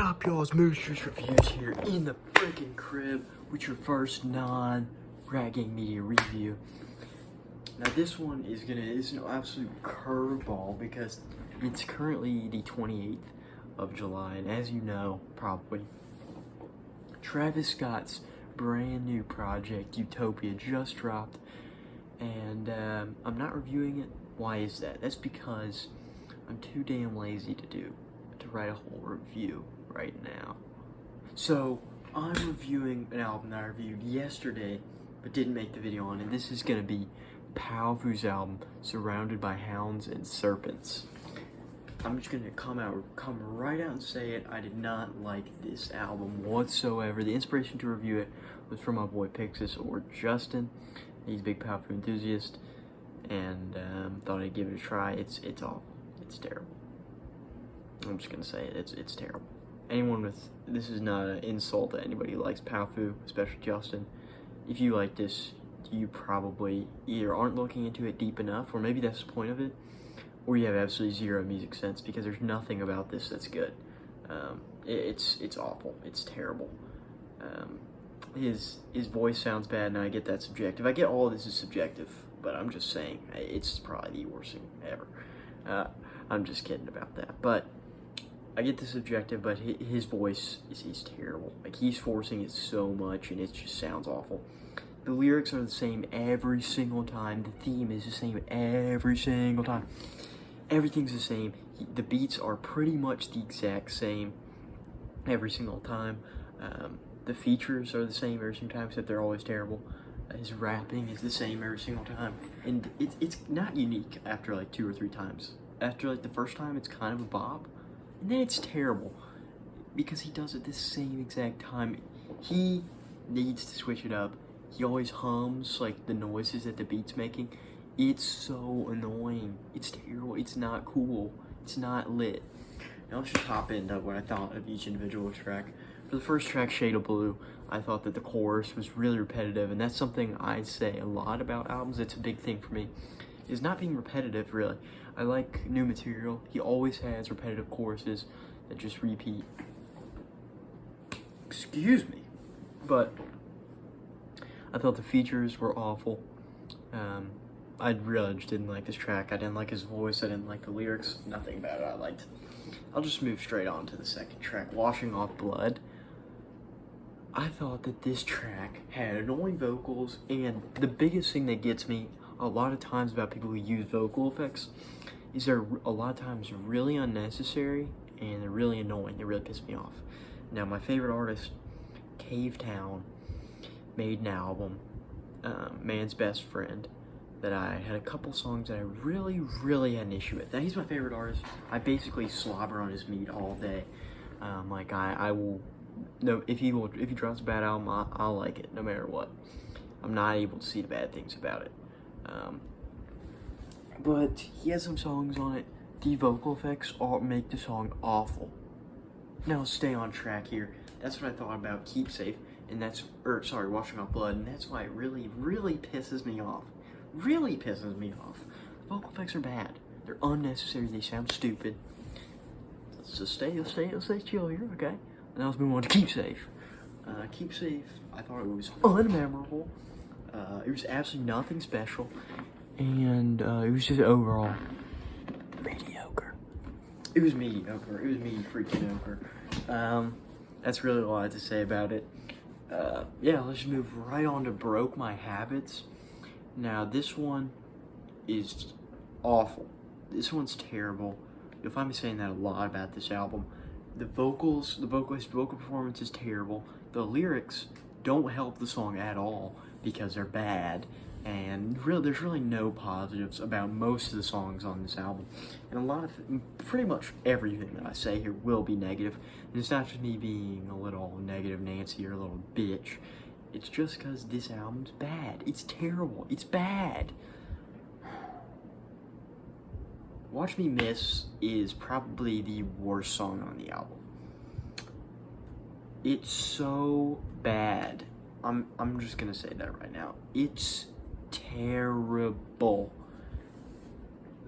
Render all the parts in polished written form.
up, y'all? It's Mooster's Reviews here in the freaking crib with your first non-Rat Gang Media review. Now this one is an absolute curveball because it's currently the 28th of July, and as you know, probably, Travis Scott's brand new project, Utopia, just dropped, and I'm not reviewing it. Why is that? That's because I'm too damn lazy to write a whole review right now. So I'm reviewing an album that I reviewed yesterday but didn't make the video on, and this is gonna be Powfu's album, Surrounded by Hounds and Serpents. I'm just gonna come right out and say it. I did not like this album whatsoever. The inspiration to review it was from my boy Pixis or Justin. He's a big Powfu enthusiast, and thought I'd give it a try. It's awful. It's terrible. I'm just gonna say it. It's terrible. This is not an insult to anybody who likes Powfu, especially Justin. If you like this, you probably either aren't looking into it deep enough, or maybe that's the point of it, or you have absolutely zero music sense, because there's nothing about this that's good. It's awful. It's terrible. His voice sounds bad, and I get that subjective. I get all of this is subjective, but I'm just saying it's probably the worst thing ever. I'm just kidding about that, but I get the subjective, but his voice he's terrible. Like, he's forcing it so much, and it just sounds awful. The lyrics are the same every single time. The theme is the same every single time. Everything's the same. The beats are pretty much the exact same every single time. The features are the same every single time, except they're always terrible. His rapping is the same every single time, and it's not unique after like 2 or 3 times. After like the first time, it's kind of a bop, and then it's terrible because he does it the same exact time. He needs to switch it up. He always hums like the noises that the beat's making. It's so annoying. It's terrible. It's not cool. It's not lit. Now let's just hop into what I thought of each individual track. For the first track, Shade of Blue, I thought that the chorus was really repetitive, and that's something I say a lot about albums. It's a big thing for me, is not being repetitive, really. I like new material. He always has repetitive choruses that just repeat. Excuse me. But I thought the features were awful. I really just didn't like this track. I didn't like his voice. I didn't like the lyrics. Nothing about it I liked. I'll just move straight on to the second track, Washing Off Blood. I thought that this track had annoying vocals, and the biggest thing that gets me a lot of times about people who use vocal effects is they're a lot of times really unnecessary, and they're really annoying. They really piss me off. Now, my favorite artist, Cave Town, made an album, Man's Best Friend, that I had a couple songs that I really had an issue with. Now, he's my favorite artist. I basically slobber on his meat all day. Like, I will, no, if he drops a bad album, I'll like it no matter what. I'm not able to see the bad things about it. But he has some songs on it. The vocal effects make the song awful. Now, stay on track here. That's what I thought about Keep Safe, and Washing Off Blood, and that's why it really pisses me off. Really pisses me off. The vocal effects are bad. They're unnecessary. They sound stupid. Let's stay chill here, okay? Now let's move on to Keep Safe. Keep Safe, I thought it was unmemorable. It was absolutely nothing special, and it was just overall mediocre. It was mediocre. It was freaking mediocre. That's really all I had to say about it. Yeah, let's just move right on to Broke My Habits. Now, this one is awful. This one's terrible. You'll find me saying that a lot about this album. The vocals, his vocal performance is terrible. The lyrics don't help the song at all because they're bad. And there's really no positives about most of the songs on this album. And pretty much everything that I say here will be negative. And it's not just me being a little negative Nancy or a little bitch. It's just because this album's bad. It's terrible. It's bad. Watch Me Miss is probably the worst song on the album. It's so bad. I'm just gonna say that right now. It's terrible.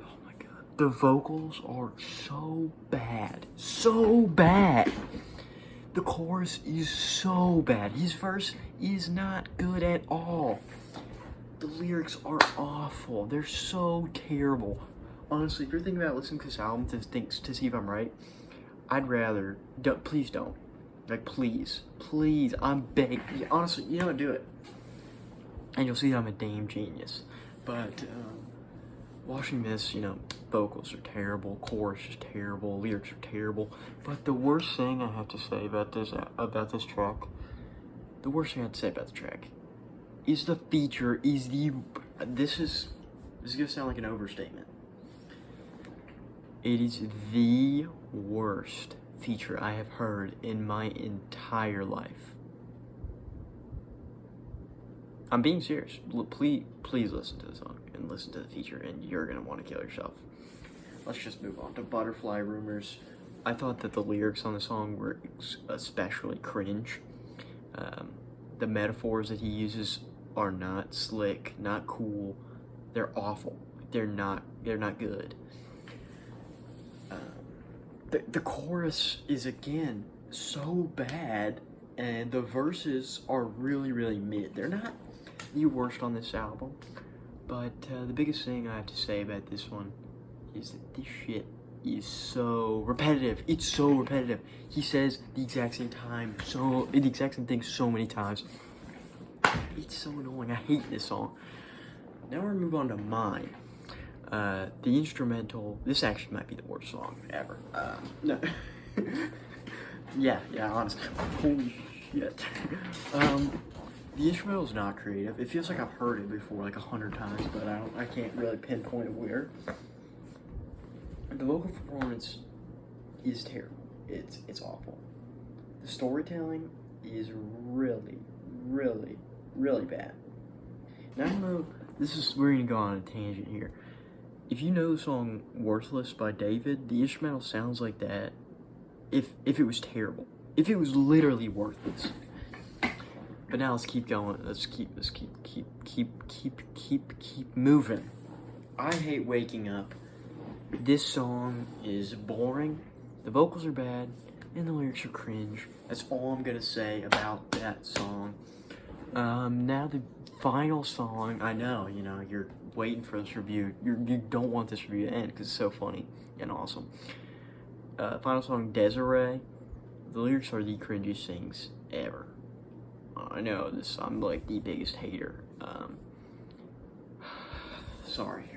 Oh my god. The vocals are so bad. So bad. The chorus is so bad. His verse is not good at all. The lyrics are awful. They're so terrible. Honestly, if you're thinking about listening to this album to see if I'm right, I'd rather please don't. Like, please, I'm begging. Honestly, you know what? Do it, and you'll see I'm a damn genius. But watching this, you know, vocals are terrible, chorus is terrible, lyrics are terrible. But the worst thing I have to say about this track, is the feature. This is gonna sound like an overstatement. It is the worst feature I have heard in my entire life. I'm being serious. Please listen to the song and listen to the feature, and you're gonna want to kill yourself. Let's just move on to Butterfly Rumors. I thought that the lyrics on the song were especially cringe. The metaphors that he uses are not slick, not cool. They're awful. They're not good. The chorus is, again, so bad, and the verses are really, really mid. They're not the worst on this album, but the biggest thing I have to say about this one is that this shit is so repetitive. It's so repetitive. He says the exact same thing so many times. It's so annoying. I hate this song. Now we're gonna move on to Mine. The instrumental, this actually might be the worst song ever. No. yeah, honestly. Holy shit. The instrumental is not creative. It feels like I've heard it before like 100 times, but I can't really pinpoint where. The vocal performance is terrible. It's awful. The storytelling is really, really, really bad. Now I know we're gonna go on a tangent here. If you know the song Worthless by David, the instrumental sounds like that if it was terrible. If it was literally worthless. But now let's keep going. Let's keep moving. I hate waking up. This song is boring. The vocals are bad and the lyrics are cringe. That's all I'm gonna say about that song. Now the final song. I know, you're waiting for this review. You don't want this review to end because it's so funny and awesome. Final song, Desiree. The lyrics are the cringiest things ever. I know this. I'm like the biggest hater. Sorry.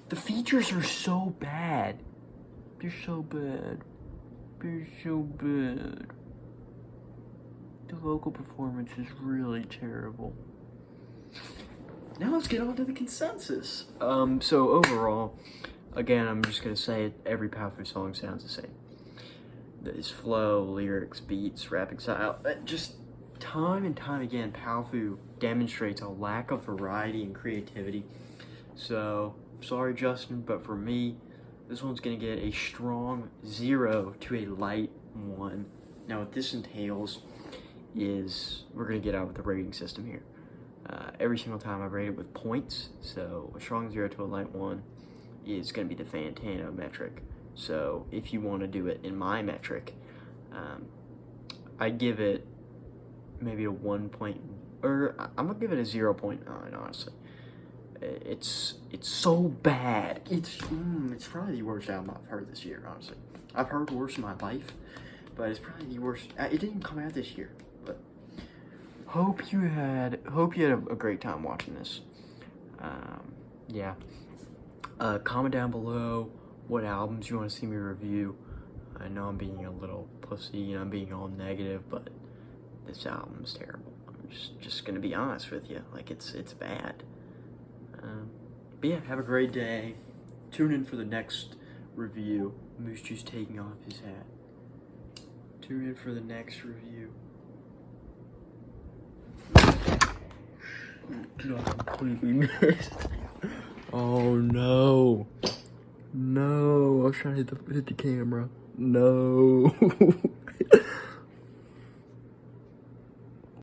The features are so bad. They're so bad. They're so bad. The vocal performance is really terrible. Now let's get on to the consensus. So overall, again, I'm just gonna say it, every Powfu song sounds the same. His flow, lyrics, beats, rapping style, just time and time again, Powfu demonstrates a lack of variety and creativity. So, sorry Justin, but for me, this one's gonna get a strong 0 to a light 1. Now what this entails is, we're gonna get out with the rating system here. Every single time I rate it with points, so a strong 0 to a light 1 is gonna be the Fantano metric. So if you want to do it in my metric, I'd give it maybe a 1 point, or I'm gonna give it a 0.9. Honestly, it's so bad. It's probably the worst album I've heard this year. Honestly, I've heard worse in my life, but it's probably the worst. It didn't come out this year, but hope you had a great time watching this. Yeah. Comment down below what albums you want to see me review. I know I'm being a little pussy and I'm being all negative, but this album's terrible. I'm just gonna be honest with you. Like, it's bad. But yeah, have a great day. Tune in for the next review. Moose Juice taking off his hat. Tune in for the next review. I completely missed. Oh no. No, I was trying to hit the camera. No.